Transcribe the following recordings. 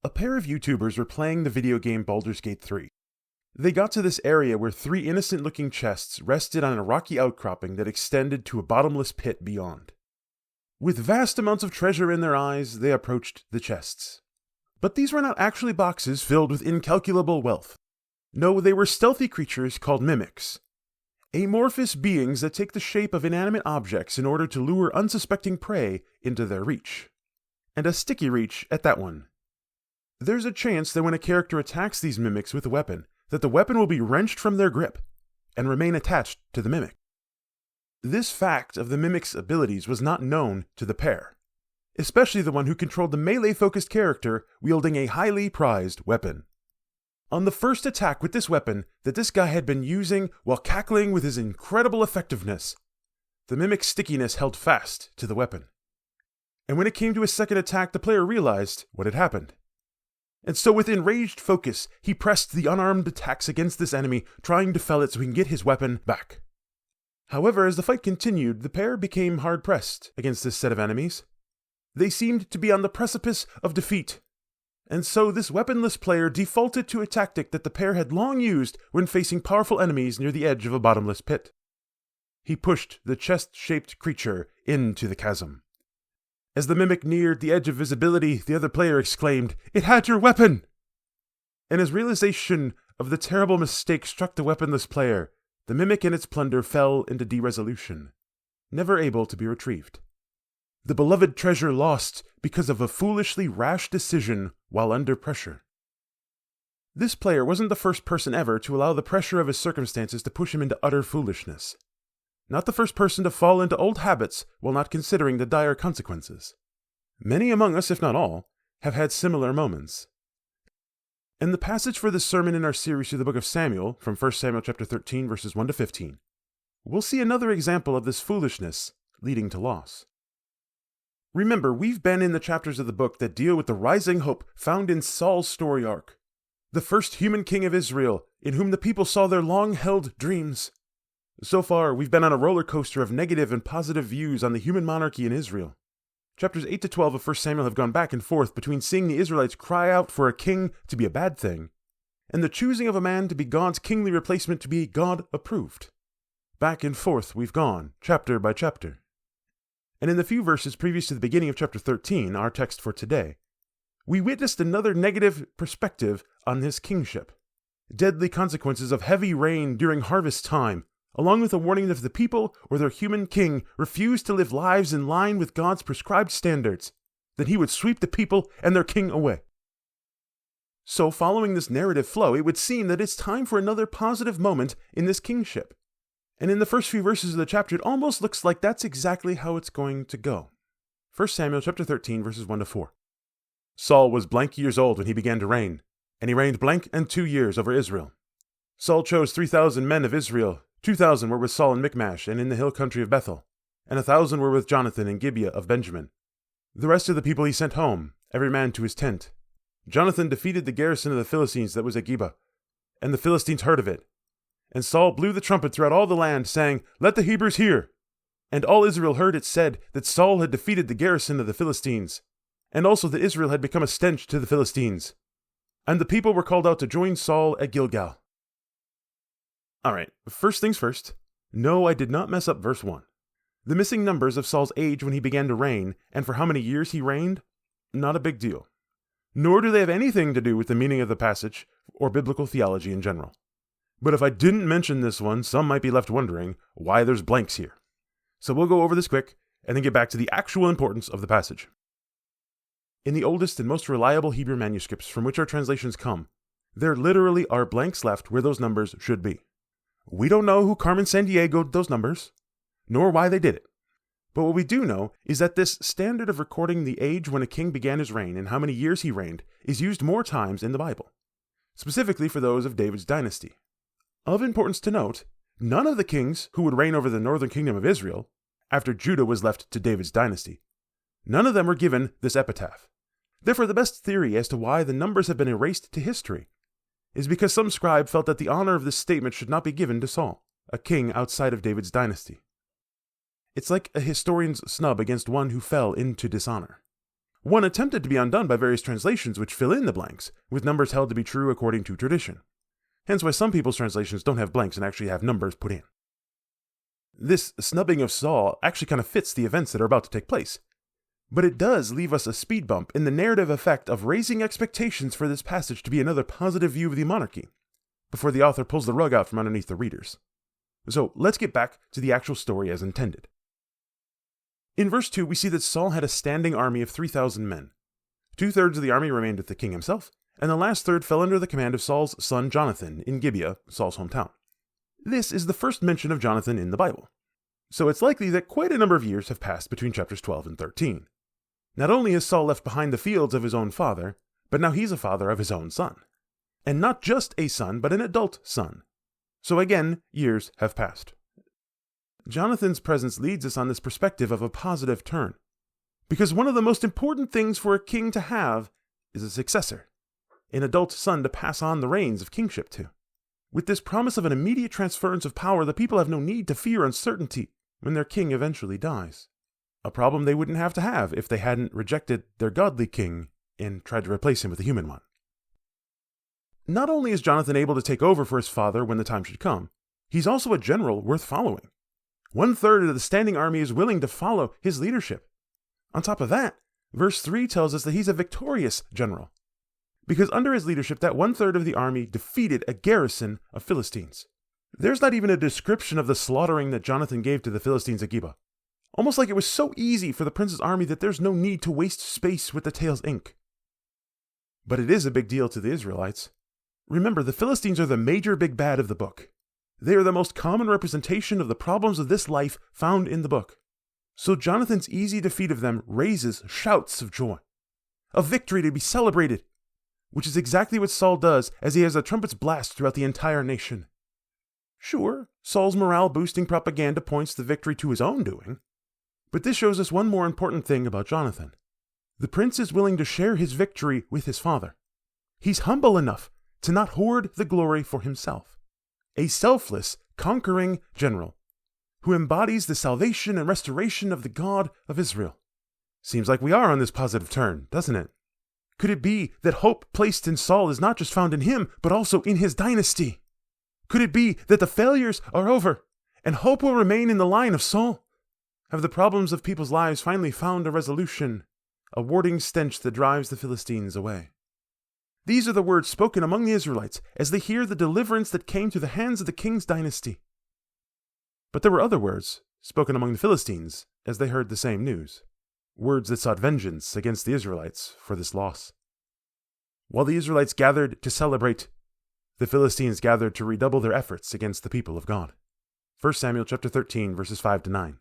A pair of YouTubers were playing the video game Baldur's Gate 3. They got to this area where three innocent-looking chests rested on a rocky outcropping that extended to a bottomless pit beyond. With vast amounts of treasure in their eyes, they approached the chests. But these were not actually boxes filled with incalculable wealth. No, they were stealthy creatures called mimics. Amorphous beings that take the shape of inanimate objects in order to lure unsuspecting prey into their reach. And a sticky reach at that one. There's a chance that when a character attacks these mimics with a weapon, that the weapon will be wrenched from their grip and remain attached to the mimic. This fact of the mimic's abilities was not known to the pair, especially the one who controlled the melee-focused character wielding a highly prized weapon. On the first attack with this weapon that this guy had been using while cackling with his incredible effectiveness, the mimic's stickiness held fast to the weapon. And when it came to his second attack, the player realized what had happened. And so with enraged focus, he pressed the unarmed attacks against this enemy, trying to fell it so he can get his weapon back. However, as the fight continued, the pair became hard-pressed against this set of enemies. They seemed to be on the precipice of defeat. And so this weaponless player defaulted to a tactic that the pair had long used when facing powerful enemies near the edge of a bottomless pit. He pushed the chest-shaped creature into the chasm. As the mimic neared the edge of visibility, the other player exclaimed, "It had your weapon!" And as realization of the terrible mistake struck the weaponless player, the mimic and its plunder fell into de-resolution, never able to be retrieved. The beloved treasure lost because of a foolishly rash decision while under pressure. This player wasn't the first person ever to allow the pressure of his circumstances to push him into utter foolishness. Not the first person to fall into old habits while not considering the dire consequences. Many among us, if not all, have had similar moments. In the passage for this sermon in our series through the book of Samuel, from 1 Samuel chapter 13, verses 1 to 15, we'll see another example of this foolishness leading to loss. Remember, we've been in the chapters of the book that deal with the rising hope found in Saul's story arc, the first human king of Israel, in whom the people saw their long-held dreams. So far, we've been on a roller coaster of negative and positive views on the human monarchy in Israel. Chapters 8 to 12 of 1 Samuel have gone back and forth between seeing the Israelites cry out for a king to be a bad thing, and the choosing of a man to be God's kingly replacement to be God-approved. Back and forth we've gone, chapter by chapter. And in the few verses previous to the beginning of chapter 13, our text for today, we witnessed another negative perspective on his kingship. Deadly consequences of heavy rain during harvest time, along with a warning that if the people or their human king refused to live lives in line with God's prescribed standards, then he would sweep the people and their king away. So, following this narrative flow, it would seem that it's time for another positive moment in this kingship. And in the first few verses of the chapter, it almost looks like that's exactly how it's going to go. 1 Samuel chapter 13, verses 1 to 4. Saul was blank years old when he began to reign, and he reigned blank and 2 years over Israel. Saul chose 3,000 men of Israel. 2,000 were with Saul in Michmash and in the hill country of Bethel, and 1,000 were with Jonathan in Gibeah of Benjamin. The rest of the people he sent home, every man to his tent. Jonathan defeated the garrison of the Philistines that was at Gibeah, and the Philistines heard of it. And Saul blew the trumpet throughout all the land, saying, "Let the Hebrews hear!" And all Israel heard it said that Saul had defeated the garrison of the Philistines, and also that Israel had become a stench to the Philistines. And the people were called out to join Saul at Gilgal. Alright, first things first. No, I did not mess up verse 1. The missing numbers of Saul's age when he began to reign, and for how many years he reigned, not a big deal. Nor do they have anything to do with the meaning of the passage, or biblical theology in general. But if I didn't mention this one, some might be left wondering why there's blanks here. So we'll go over this quick, and then get back to the actual importance of the passage. In the oldest and most reliable Hebrew manuscripts from which our translations come, there literally are blanks left where those numbers should be. We don't know who Carmen Sandiego'd those numbers, nor why they did it. But what we do know is that this standard of recording the age when a king began his reign and how many years he reigned is used more times in the Bible, specifically for those of David's dynasty. Of importance to note, none of the kings who would reign over the northern kingdom of Israel, after Judah was left to David's dynasty, none of them were given this epitaph. Therefore, the best theory as to why the numbers have been erased to history is because some scribe felt that the honor of this statement should not be given to Saul, a king outside of David's dynasty. It's like a historian's snub against one who fell into dishonor. one attempted to be undone by various translations which fill in the blanks, with numbers held to be true according to tradition. Hence why some people's translations don't have blanks and actually have numbers put in. This snubbing of Saul actually kind of fits the events that are about to take place, but it does leave us a speed bump in the narrative effect of raising expectations for this passage to be another positive view of the monarchy, before the author pulls the rug out from underneath the readers. So let's get back to the actual story as intended. In verse 2, we see that Saul had a standing army of 3,000 men. 2/3 of the army remained with the king himself, and the last third fell under the command of Saul's son Jonathan in Gibeah, Saul's hometown. This is the first mention of Jonathan in the Bible, so it's likely that quite a number of years have passed between chapters 12 and 13. Not only has Saul left behind the fields of his own father, but now he's a father of his own son. And not just a son, but an adult son. So again, years have passed. Jonathan's presence leads us on this perspective of a positive turn, because one of the most important things for a king to have is a successor, an adult son to pass on the reins of kingship to. With this promise of an immediate transference of power, the people have no need to fear uncertainty when their king eventually dies. A problem they wouldn't have to have if they hadn't rejected their godly king and tried to replace him with a human one. Not only is Jonathan able to take over for his father when the time should come, he's also a general worth following. 1/3 of the standing army is willing to follow his leadership. On top of that, verse 3 tells us that he's a victorious general, because under his leadership, that 1/3 of the army defeated a garrison of Philistines. There's not even a description of the slaughtering that Jonathan gave to the Philistines at Gibeah. Almost like it was so easy for the prince's army that there's no need to waste space with the tale's ink. But it is a big deal to the Israelites. Remember, the Philistines are the major big bad of the book. They are the most common representation of the problems of this life found in the book. So Jonathan's easy defeat of them raises shouts of joy, of victory to be celebrated, which is exactly what Saul does as he has the trumpets blast throughout the entire nation. Sure, Saul's morale-boosting propaganda points the victory to his own doing, but this shows us one more important thing about Jonathan. The prince is willing to share his victory with his father. He's humble enough to not hoard the glory for himself. A selfless, conquering general who embodies the salvation and restoration of the God of Israel. Seems like we are on this positive turn, doesn't it? Could it be that hope placed in Saul is not just found in him, but also in his dynasty? Could it be that the failures are over, and hope will remain in the line of Saul? Have the problems of people's lives finally found a resolution, a warding stench that drives the Philistines away? These are the words spoken among the Israelites as they hear the deliverance that came to the hands of the king's dynasty. But there were other words spoken among the Philistines as they heard the same news, words that sought vengeance against the Israelites for this loss. While the Israelites gathered to celebrate, the Philistines gathered to redouble their efforts against the people of God. 1 Samuel chapter 13, verses 5-9.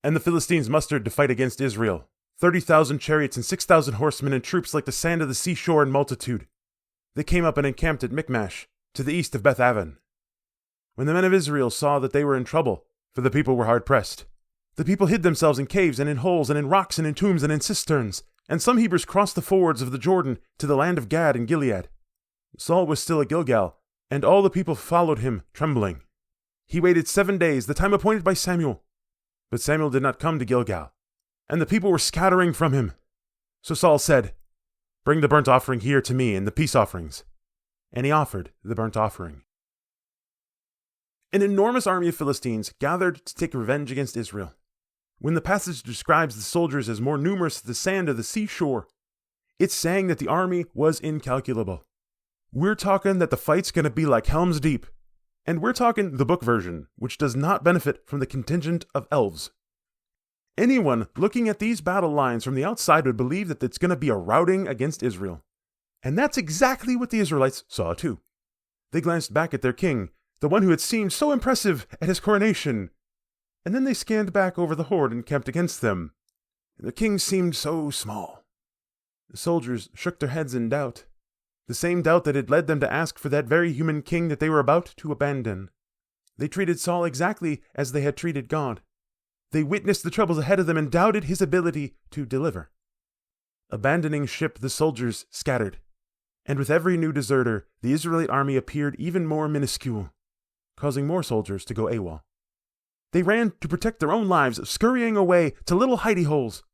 And the Philistines mustered to fight against Israel, 30,000 chariots and 6,000 horsemen and troops like the sand of the seashore in multitude. They came up and encamped at Michmash, to the east of Beth-aven. When the men of Israel saw that they were in trouble, for the people were hard-pressed, the people hid themselves in caves and in holes and in rocks and in tombs and in cisterns, and some Hebrews crossed the fords of the Jordan to the land of Gad and Gilead. Saul was still at Gilgal, and all the people followed him, trembling. He waited 7 days, the time appointed by Samuel. But Samuel did not come to Gilgal, and the people were scattering from him. So Saul said, "Bring the burnt offering here to me and the peace offerings." And he offered the burnt offering. An enormous army of Philistines gathered to take revenge against Israel. When the passage describes the soldiers as more numerous than the sand of the seashore, it's saying that the army was incalculable. We're talking that the fight's going to be like Helm's Deep. And we're talking the book version, which does not benefit from the contingent of elves. Anyone looking at these battle lines from the outside would believe that it's going to be a routing against Israel. And that's exactly what the Israelites saw too. They glanced back at their king, the one who had seemed so impressive at his coronation, and then they scanned back over the horde encamped against them. The king seemed so small. The soldiers shook their heads in doubt, the same doubt that had led them to ask for that very human king that they were about to abandon. They treated Saul exactly as they had treated God. They witnessed the troubles ahead of them and doubted his ability to deliver. Abandoning ship, the soldiers scattered, and with every new deserter, the Israelite army appeared even more minuscule, causing more soldiers to go AWOL. They ran to protect their own lives, scurrying away to little hidey holes.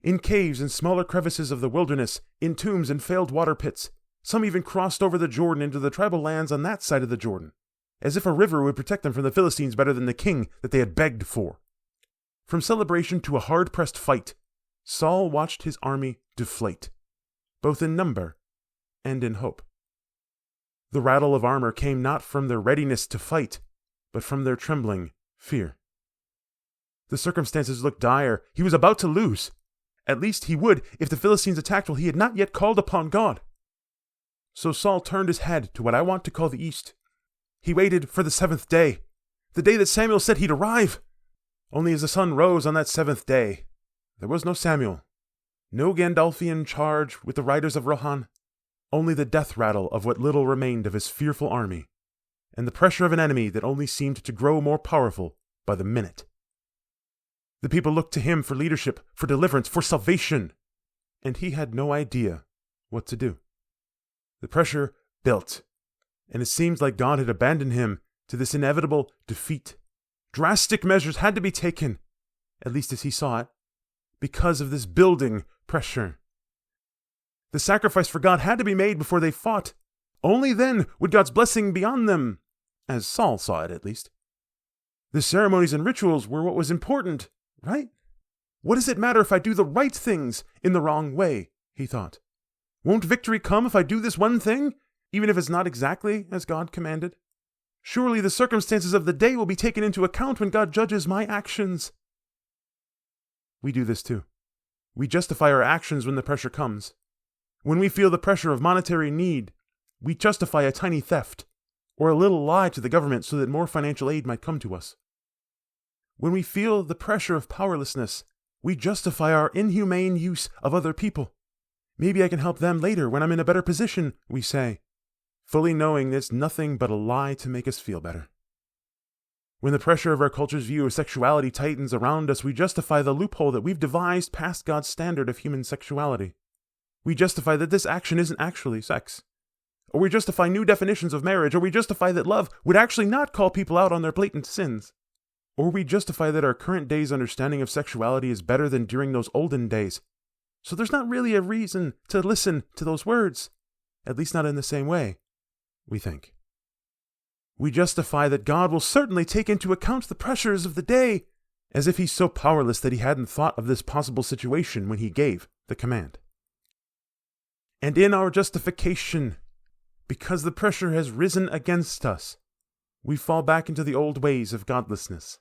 In caves and smaller crevices of the wilderness, in tombs and failed water pits. Some even crossed over the Jordan into the tribal lands on that side of the Jordan, as if a river would protect them from the Philistines better than the king that they had begged for. From celebration to a hard-pressed fight, Saul watched his army deflate, both in number and in hope. The rattle of armor came not from their readiness to fight, but from their trembling fear. The circumstances looked dire. He was about to lose. At least he would if the Philistines attacked while he had not yet called upon God. So Saul turned his head to what I want to call the east. He waited for the 7th day, the day that Samuel said he'd arrive. Only as the sun rose on that 7th day, there was no Samuel, no Gandalfian charge with the riders of Rohan, only the death rattle of what little remained of his fearful army, and the pressure of an enemy that only seemed to grow more powerful by the minute. The people looked to him for leadership, for deliverance, for salvation, and he had no idea what to do. The pressure built, and it seemed like God had abandoned him to this inevitable defeat. Drastic measures had to be taken, at least as he saw it, because of this building pressure. The sacrifice for God had to be made before they fought. Only then would God's blessing be on them, as Saul saw it at least. The ceremonies and rituals were what was important, right? What does it matter if I do the right things in the wrong way, he thought. Won't victory come if I do this one thing, even if it's not exactly as God commanded? Surely the circumstances of the day will be taken into account when God judges my actions. We do this too. We justify our actions when the pressure comes. When we feel the pressure of monetary need, we justify a tiny theft or a little lie to the government so that more financial aid might come to us. When we feel the pressure of powerlessness, we justify our inhumane use of other people. Maybe I can help them later when I'm in a better position, we say, fully knowing it's nothing but a lie to make us feel better. When the pressure of our culture's view of sexuality tightens around us, we justify the loophole that we've devised past God's standard of human sexuality. We justify that this action isn't actually sex. Or we justify new definitions of marriage, or we justify that love would actually not call people out on their blatant sins. Or we justify that our current day's understanding of sexuality is better than during those olden days. So there's not really a reason to listen to those words, at least not in the same way, we think. We justify that God will certainly take into account the pressures of the day, as if he's so powerless that he hadn't thought of this possible situation when he gave the command. And in our justification, because the pressure has risen against us, we fall back into the old ways of godlessness,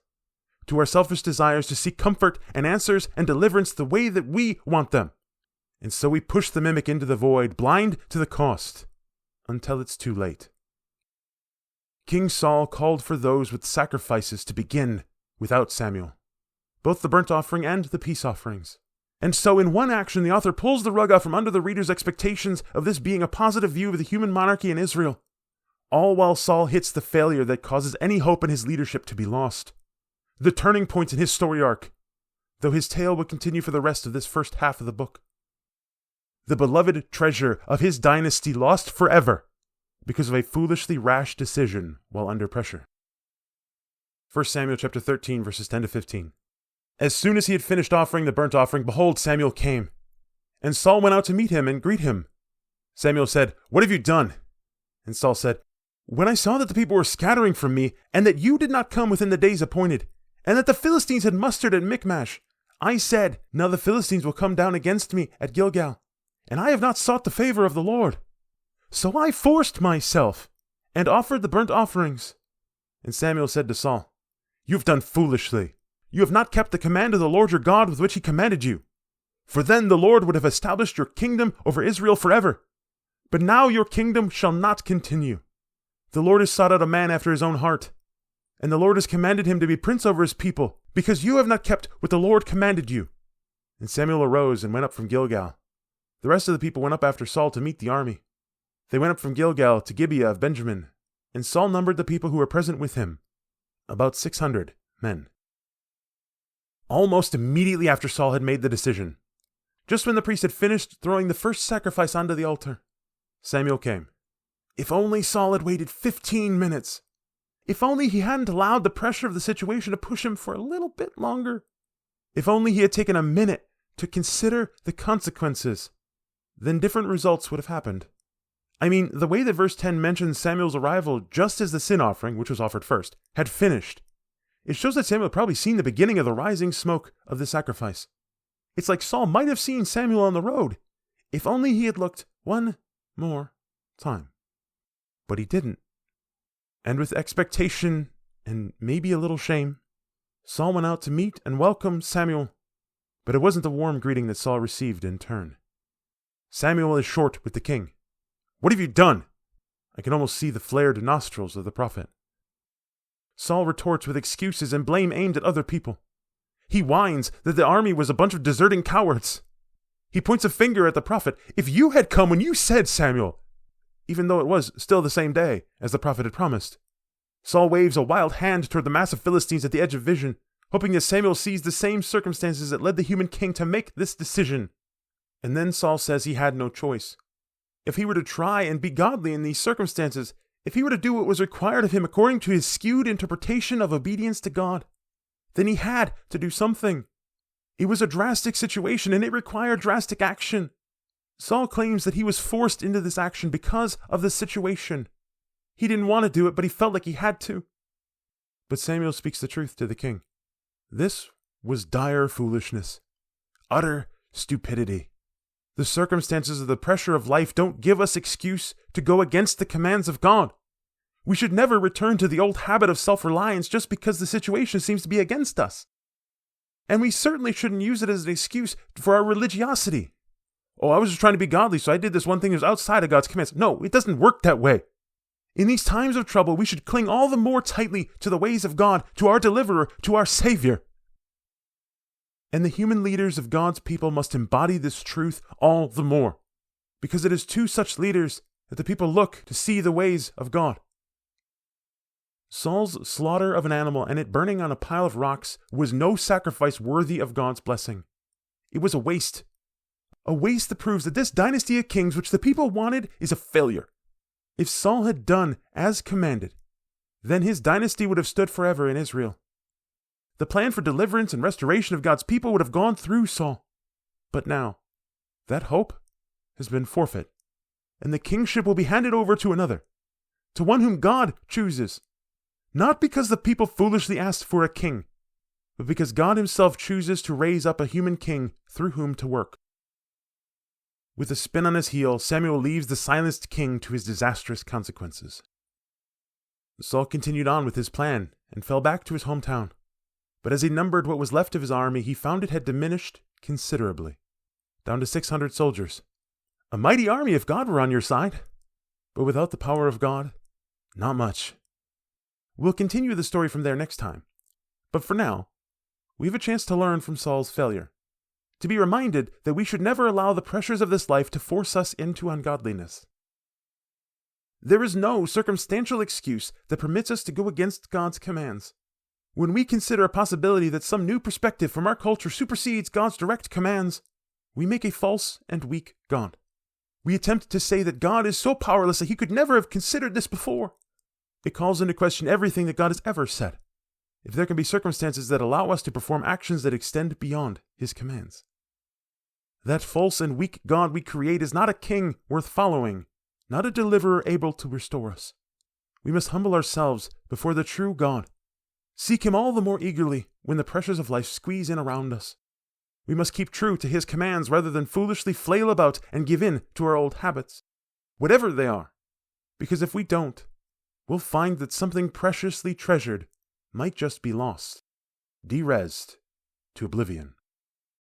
to our selfish desires to seek comfort and answers and deliverance the way that we want them. And so we push the mimic into the void, blind to the cost, until it's too late. King Saul called for those with sacrifices to begin without Samuel, both the burnt offering and the peace offerings. And so in one action, the author pulls the rug out from under the reader's expectations of this being a positive view of the human monarchy in Israel, all while Saul hits the failure that causes any hope in his leadership to be lost. The turning point in his story arc, though his tale would continue for the rest of this first half of the book. The beloved treasure of his dynasty lost forever because of a foolishly rash decision while under pressure. 1 Samuel chapter 13, verses 10 to 15. As soon as he had finished offering the burnt offering, behold, Samuel came. And Saul went out to meet him and greet him. Samuel said, "What have you done?" And Saul said, "When I saw that the people were scattering from me, and that you did not come within the days appointed, and that the Philistines had mustered at Michmash, I said, now the Philistines will come down against me at Gilgal, and I have not sought the favor of the Lord. So I forced myself, and offered the burnt offerings." And Samuel said to Saul, "You have done foolishly. You have not kept the command of the Lord your God with which he commanded you. For then the Lord would have established your kingdom over Israel forever. But now your kingdom shall not continue. The Lord has sought out a man after his own heart, and the Lord has commanded him to be prince over his people, because you have not kept what the Lord commanded you." And Samuel arose and went up from Gilgal. The rest of the people went up after Saul to meet the army. They went up from Gilgal to Gibeah of Benjamin, and Saul numbered the people who were present with him, about 600 men. Almost immediately after Saul had made the decision, just when the priest had finished throwing the first sacrifice onto the altar, Samuel came. If only Saul had waited 15 minutes. If only he hadn't allowed the pressure of the situation to push him for a little bit longer. If only he had taken a minute to consider the consequences, then different results would have happened. I mean, the way that verse 10 mentions Samuel's arrival just as the sin offering, which was offered first, had finished, it shows that Samuel had probably seen the beginning of the rising smoke of the sacrifice. It's like Saul might have seen Samuel on the road, if only he had looked one more time. But he didn't. And with expectation, and maybe a little shame, Saul went out to meet and welcome Samuel, but it wasn't the warm greeting that Saul received in turn. Samuel is short with the king. "What have you done?" I can almost see the flared nostrils of the prophet. Saul retorts with excuses and blame aimed at other people. He whines that the army was a bunch of deserting cowards. He points a finger at the prophet. "If you had come when you said, Samuel," even though it was still the same day as the prophet had promised. Saul waves a wild hand toward the mass of Philistines at the edge of vision, hoping that Samuel sees the same circumstances that led the human king to make this decision. And then Saul says he had no choice. If he were to try and be godly in these circumstances, if he were to do what was required of him according to his skewed interpretation of obedience to God, then he had to do something. It was a drastic situation and it required drastic action. Saul claims that he was forced into this action because of the situation. He didn't want to do it, but he felt like he had to. But Samuel speaks the truth to the king. This was dire foolishness, utter stupidity. The circumstances of the pressure of life don't give us excuse to go against the commands of God. We should never return to the old habit of self-reliance just because the situation seems to be against us. And we certainly shouldn't use it as an excuse for our religiosity. "Oh, I was just trying to be godly, so I did this one thing that was outside of God's commands." No, it doesn't work that way. In these times of trouble, we should cling all the more tightly to the ways of God, to our deliverer, to our Savior. And the human leaders of God's people must embody this truth all the more, because it is to such leaders that the people look to see the ways of God. Saul's slaughter of an animal and it burning on a pile of rocks was no sacrifice worthy of God's blessing. It was a waste that proves that this dynasty of kings which the people wanted is a failure. If Saul had done as commanded, then his dynasty would have stood forever in Israel. The plan for deliverance and restoration of God's people would have gone through Saul. But now, that hope has been forfeit, and the kingship will be handed over to another, to one whom God chooses. Not because the people foolishly asked for a king, but because God himself chooses to raise up a human king through whom to work. With a spin on his heel, Samuel leaves the silenced king to his disastrous consequences. Saul continued on with his plan and fell back to his hometown. But as he numbered what was left of his army, he found it had diminished considerably, down to 600 soldiers. A mighty army if God were on your side, but without the power of God, not much. We'll continue the story from there next time. But for now, we have a chance to learn from Saul's failure, to be reminded that we should never allow the pressures of this life to force us into ungodliness. There is no circumstantial excuse that permits us to go against God's commands. When we consider a possibility that some new perspective from our culture supersedes God's direct commands, we make a false and weak God. We attempt to say that God is so powerless that he could never have considered this before. It calls into question everything that God has ever said, if there can be circumstances that allow us to perform actions that extend beyond his commands. That false and weak God we create is not a king worth following, not a deliverer able to restore us. We must humble ourselves before the true God. Seek him all the more eagerly when the pressures of life squeeze in around us. We must keep true to his commands rather than foolishly flail about and give in to our old habits, whatever they are, because if we don't, we'll find that something preciously treasured might just be lost, de-rezed to oblivion.